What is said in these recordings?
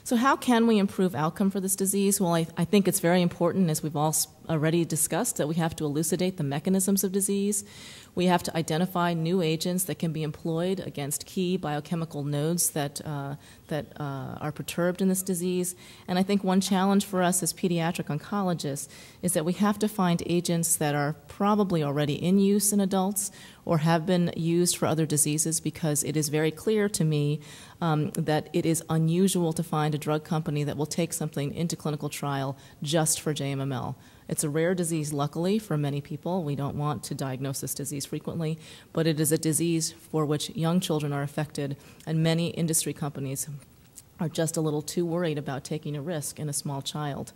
So how can we improve outcome for this disease? Well, I think it's very important, as we've all already discussed, that we have to elucidate the mechanisms of disease. We have to identify new agents that can be employed against key biochemical nodes that are perturbed in this disease. And I think one challenge for us as pediatric oncologists is that we have to find agents that are probably already in use in adults or have been used for other diseases, because it is very clear to me that it is unusual to find a drug company that will take something into clinical trial just for JMML. It's a rare disease, luckily, for many people. We don't want to diagnose this disease frequently, but it is a disease for which young children are affected, and many industry companies are just a little too worried about taking a risk in a small child.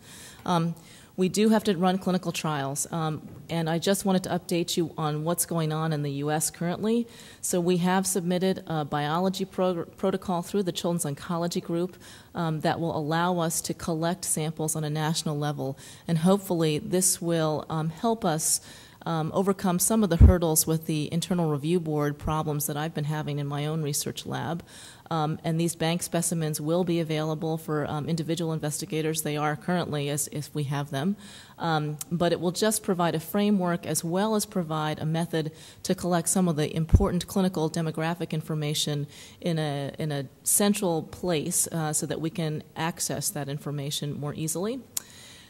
We do have to run clinical trials, and I just wanted to update you on what's going on in the U.S. currently. So we have submitted a biology protocol through the Children's Oncology Group that will allow us to collect samples on a national level, and hopefully this will help us overcome some of the hurdles with the internal review board problems that I've been having in my own research lab. And these bank specimens will be available for individual investigators. They are currently, as if we have them. But it will just provide a framework as well as provide a method to collect some of the important clinical demographic information in a central place so that we can access that information more easily.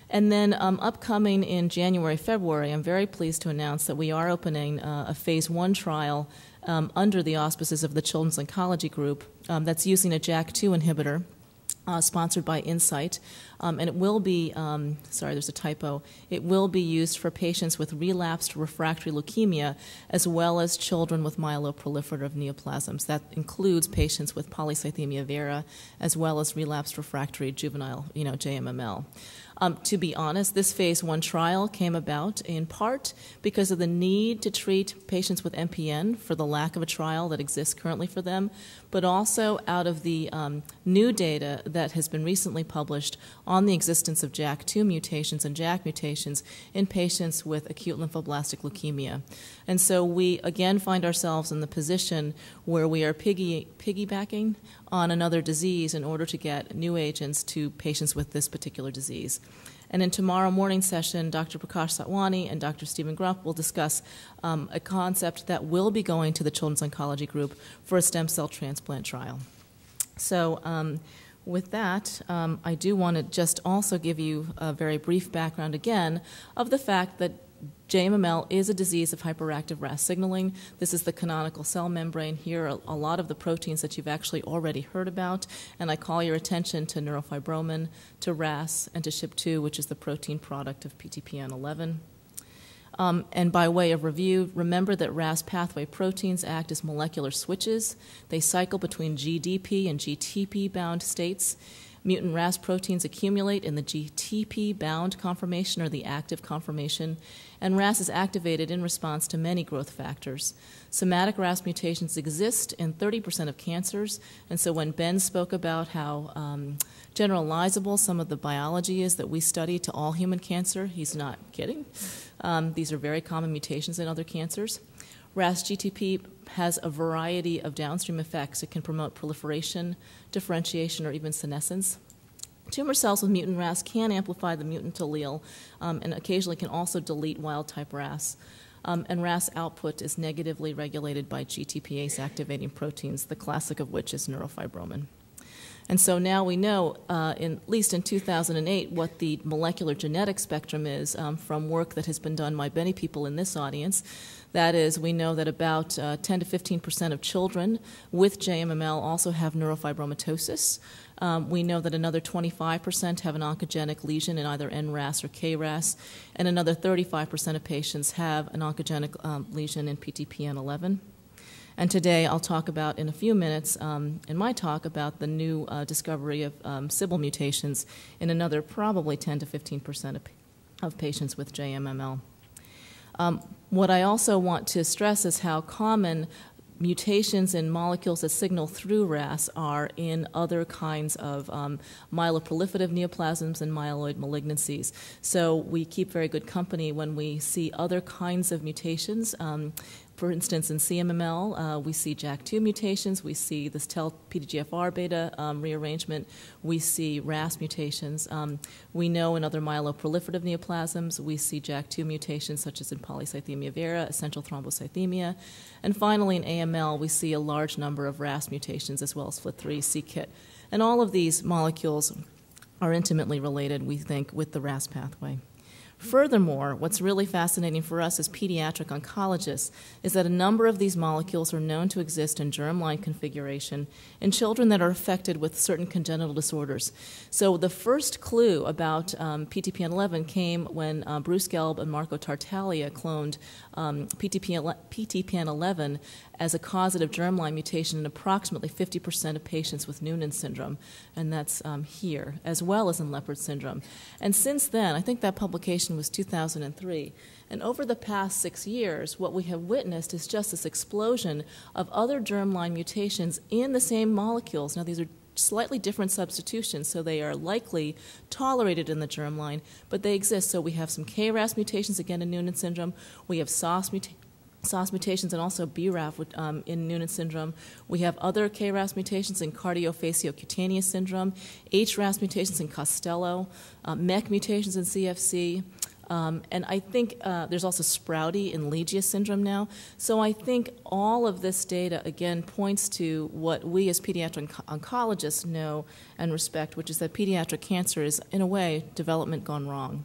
And then upcoming in January, February, I'm very pleased to announce that we are opening a phase 1 trial under the auspices of the Children's Oncology Group that's using a JAK2 inhibitor sponsored by Incyte. And it will be, sorry, there's a typo, it will be used for patients with relapsed refractory leukemia as well as children with myeloproliferative neoplasms. That includes patients with polycythemia vera as well as relapsed refractory juvenile, JMML. To be honest, this phase 1 trial came about in part because of the need to treat patients with MPN for the lack of a trial that exists currently for them, but also out of the new data that has been recently published on the existence of JAK2 mutations and JAK mutations in patients with acute lymphoblastic leukemia. And so we again find ourselves in the position where we are piggybacking on another disease in order to get new agents to patients with this particular disease. And in tomorrow morning session, Dr. Prakash Satwani and Dr. Stephen Grump will discuss a concept that will be going to the Children's Oncology Group for a stem cell transplant trial. So with that, I do want to just also give you a very brief background again of the fact that JMML is a disease of hyperactive RAS signaling. This is the canonical cell membrane. Here are a lot of the proteins that you've actually already heard about, and I call your attention to neurofibromin, to RAS, and to SHP2, which is the protein product of PTPN11. And by way of review, remember that RAS pathway proteins act as molecular switches. They cycle between GDP and GTP-bound states. Mutant RAS proteins accumulate in the GTP-bound conformation or the active conformation, and RAS is activated in response to many growth factors. Somatic RAS mutations exist in 30% of cancers, and so when Ben spoke about how generalizable some of the biology is that we study to all human cancer, he's not kidding. These are very common mutations in other cancers. RAS-GTP has a variety of downstream effects. It can promote proliferation, differentiation, or even senescence. Tumor cells with mutant RAS can amplify the mutant allele and occasionally can also delete wild-type RAS. And RAS output is negatively regulated by GTPase activating proteins, the classic of which is neurofibromin. And so now we know, at least in 2008, what the molecular genetic spectrum is from work that has been done by many people in this audience. That is, we know that about 10 to 15% of children with JMML also have neurofibromatosis. We know that another 25% have an oncogenic lesion in either NRAS or KRAS, and another 35% of patients have an oncogenic lesion in PTPN11. And today I'll talk about, in a few minutes, in my talk, about the new discovery of Sybil mutations in another probably 10 to 15% of patients with JMML. What I also want to stress is how common mutations in molecules that signal through RAS are in other kinds of myeloproliferative neoplasms and myeloid malignancies. So we keep very good company when we see other kinds of mutations For instance, in CMML, we see JAK2 mutations, we see this TEL-PDGFR beta rearrangement, we see RAS mutations. We know in other myeloproliferative neoplasms, we see JAK2 mutations such as in polycythemia vera, essential thrombocythemia. And finally, in AML, we see a large number of RAS mutations as well as FLT3, c-KIT. And all of these molecules are intimately related, we think, with the RAS pathway. Furthermore, what's really fascinating for us as pediatric oncologists is that a number of these molecules are known to exist in germline configuration in children that are affected with certain congenital disorders. So the first clue about PTPN11 came when Bruce Gelb and Marco Tartaglia cloned PTPN11 as a causative germline mutation in approximately 50% of patients with Noonan syndrome, and that's here, as well as in Leopard syndrome. And since then, I think that publication was 2003, and over the past 6 years, what we have witnessed is just this explosion of other germline mutations in the same molecules. Now, these are slightly different substitutions, so they are likely tolerated in the germline, but they exist. So we have some KRAS mutations, again, in Noonan syndrome. We have SOS mutations and also BRAF in Noonan syndrome. We have other KRAS mutations in cardiofacioCutaneous syndrome, HRAS mutations in Costello, MEK mutations in CFC, and I think there's also Sprouty in Legius syndrome now. So I think all of this data, again, points to what we as pediatric oncologists know and respect, which is that pediatric cancer is, in a way, development gone wrong.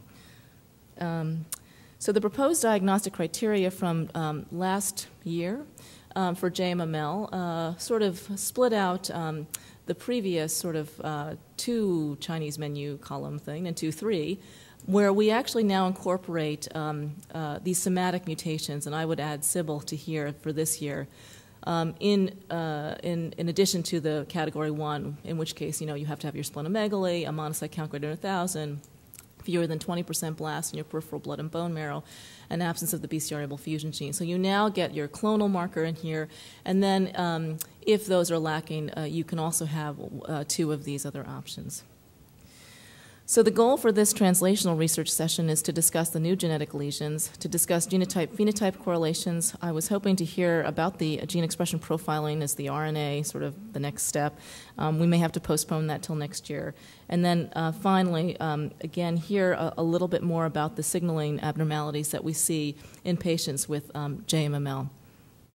So the proposed diagnostic criteria from last year for JMML sort of split out the previous sort of 2 Chinese menu column thing and 2-3, where we actually now incorporate these somatic mutations, and I would add Sybil to here for this year, in addition to the category 1, in which case, you have to have your splenomegaly, a monocyte count greater than 1,000, fewer than 20% blasts in your peripheral blood and bone marrow, and absence of the BCR-ABL fusion gene. So you now get your clonal marker in here, and then if those are lacking, you can also have 2 of these other options. So the goal for this translational research session is to discuss the new genetic lesions, to discuss genotype-phenotype correlations. I was hoping to hear about the gene expression profiling as the RNA, sort of the next step. We may have to postpone that till next year. And then finally, again, hear a little bit more about the signaling abnormalities that we see in patients with JMML.